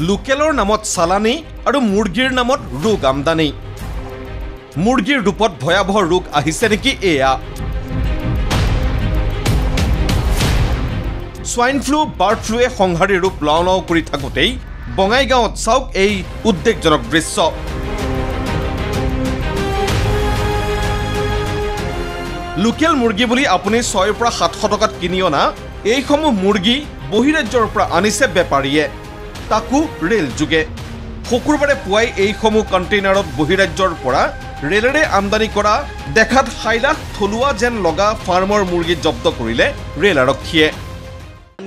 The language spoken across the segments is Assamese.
লোকেলৰ নামত চালানী আৰু মুৰ্গীৰ নামত ৰোগ আমদানি মুৰ্গীৰ ৰূপত ভয়াবহ ৰোগ আহিছে নেকি এয়া সোয়াইন ফ্লু বাৰ্ড ফ্লুৱে সংহাৰী ৰূপ লাও কৰি থাকোঁতেই বঙাইগাঁৱত চাওক এই উদ্বেগজনক দৃশ্য লোকেল মুৰ্গী বুলি আপুনি 6 পৰা 700 টকাত কিনি অনা এইসমূহ মুৰ্গী বহিৰাজ্যৰ পৰা আনিছে বেপাৰীয়ে তাকো ৰেল যোগে শুকুৰবাৰে পুৱাই এইসমূহ কণ্টেইনাৰত বহিৰাজ্যৰ পৰা ৰেলেৰে আমদানি কৰা দেখাত 6 লাখ থলুৱা যেন লগা ফাৰ্মৰ মুৰ্গী জব্দ কৰিলে ৰেল আৰক্ষীয়ে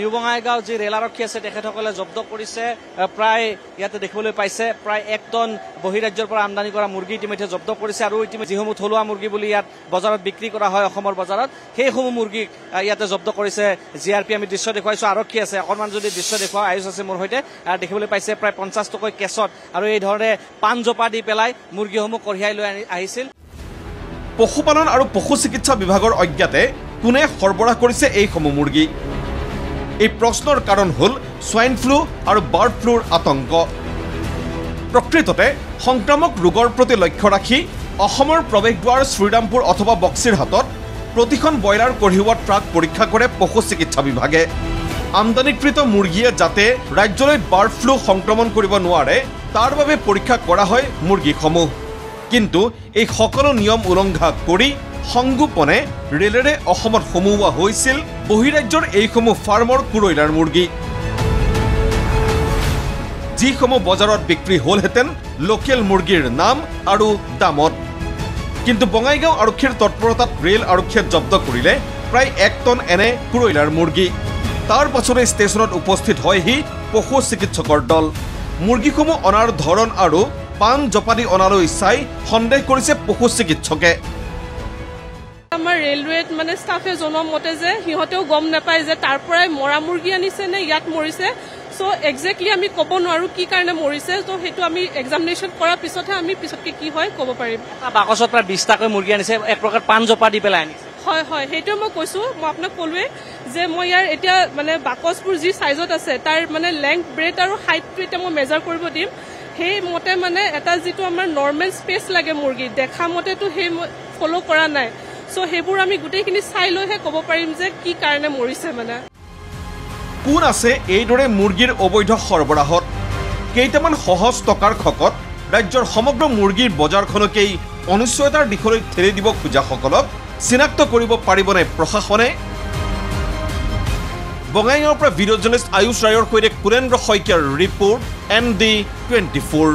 নিউ বঙাইগাঁও যি ৰেল আৰক্ষী আছে তেখেতসকলে জব্দ কৰিছে প্ৰায় ইয়াতে দেখিবলৈ পাইছে প্ৰায় 1 টন বহিৰাজ্যৰ পৰা আমদানি কৰা মুৰ্গী ইতিমধ্যে জব্দ কৰিছে আৰু ইতিমধ্যে যিসমূহ থলুৱা মুৰ্গী বুলি ইয়াত বজাৰত বিক্ৰী কৰা হয় অসমৰ বজাৰত সেইসমূহ মুৰ্গী ইয়াতে জব্দ কৰিছে জিআৰপি আমি দৃশ্য দেখুৱাইছো আৰক্ষী আছে অকণমান যদি দৃশ্য দেখুৱা আয়ুষ আছে মোৰ সৈতে দেখিবলৈ পাইছে প্ৰায় 50 টকৈ কেছত আৰু এই ধৰণে পান জপা দি পেলাই মুৰ্গীসমূহ কঢ়িয়াই লৈ আহিছিল পশুপালন আৰু পশু চিকিৎসা বিভাগৰ অজ্ঞাতে কোনে সৰবৰাহ কৰিছে এইসমূহ মুৰ্গী এই প্ৰশ্নৰ কাৰণ হল সোয়াইন ফ্লু আৰু বাৰ্ড ফ্লুৰ আতংক প্ৰকৃততে সংক্ৰামক ৰোগৰ প্ৰতি লক্ষ্য ৰাখি অসমৰ প্ৰৱেশদ্বাৰ শ্ৰীৰামপুৰ অথবা বক্সিৰহাটত প্ৰতিখন বয়লাৰ কঢ়িওৱা ট্ৰাক পৰীক্ষা কৰে পশু চিকিৎসা বিভাগে আমদানিকৃত মুৰ্গীয়ে যাতে ৰাজ্যলৈ বাৰ্ড ফ্লু সংক্ৰমণ কৰিব নোৱাৰে তাৰ বাবে পৰীক্ষা কৰা হয় মুৰ্গীসমূহ কিন্তু এই সকলো নিয়ম উলংঘা কৰি সংগোপনে ৰেলেৰে অসমত সমুৱা হৈছিল বহিৰাজ্যৰ এইসমূহ ফাৰ্মৰ কুৰৈলাৰ মুৰ্গী যিসমূহ বজাৰত বিক্ৰী হলহেঁতেন লোকেল মুৰ্গীৰ নাম আৰু দামত কিন্তু বঙাইগাঁও আৰক্ষীৰ তৎপৰতাত ৰেল আৰক্ষীয়ে জব্দ কৰিলে প্ৰায় 1 টন এনে কুৰৈলাৰ মুৰ্গী তাৰ পাছতে ষ্টেচনত উপস্থিত হয়হি পশু চিকিৎসকৰ দল মুৰ্গীসমূহ অনাৰ ধৰণ আৰু পান জপাদি অনালৈ চাই সন্দেহ কৰিছে পশু চিকিৎসকে আমাৰ ৰেলৱেত মানে ষ্টাফে জনোৱা মতে যে সিহঁতেও গম নাপায় যে তাৰ পৰাই মৰা মুৰ্গী আনিছে নে ইয়াত মৰিছে সো এক্সাক্টলি আমি ক'ব নোৱাৰো কি কাৰণে মৰিছে তো সেইটো আমি এক্সামিনেশ্যন কৰাৰ পিছতহে আমি পিছতকে কি হয় ক'ব পাৰিম বাকচত প্ৰায় 20 টাকৈ মুৰ্গী আনিছে এক প্ৰকাৰ পান জপা দি পেলাই আনিছে হয় হয় সেইটো মই কৈছো মই আপোনাক ক'লোৱে যে মই ইয়াৰ এতিয়া মানে বাকচবোৰ যি সাইজত আছে তাৰ মানে লেংথ ব্ৰেথ আৰু হাইটটো এতিয়া মই মেজাৰ কৰিব দিম সেই মতে মানে এটা যিটো আমাৰ নৰ্মেল স্পেচ লাগে মুৰ্গী দেখা মতেতো সেই ফলো কৰা নাই সো হেবোৰ আমি গুটেইখিনি চাই লৈহে ক'ব পাৰিম যে কি কাৰণে মৰিছে মানে কোন আছে এইদৰে মুৰ্গীৰ অবৈধ সৰবৰাহত কেইটামান সহজ টকাৰ খকত ৰাজ্যৰ সমগ্ৰ মুৰ্গীৰ বজাৰখনকেই অনিশ্চয়তাৰ দিশলৈ ঠেলি দিব খোজাসকলক চিনাক্ত কৰিব পাৰিবনে প্ৰশাসনে বঙাইগাঁৱৰ পৰা ভিডিঅ' জাৰ্নেলিষ্ট আয়ুষ ৰায়ৰ সৈতে কুৰেন্দ্ৰ শইকীয়াৰ ৰিপৰ্ট ND24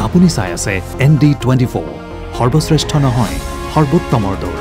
আপুনি চাই আছে ND24 সৰ্বশ্ৰেষ্ঠ নহয় সৰ্বোত্তমৰ দৌৰ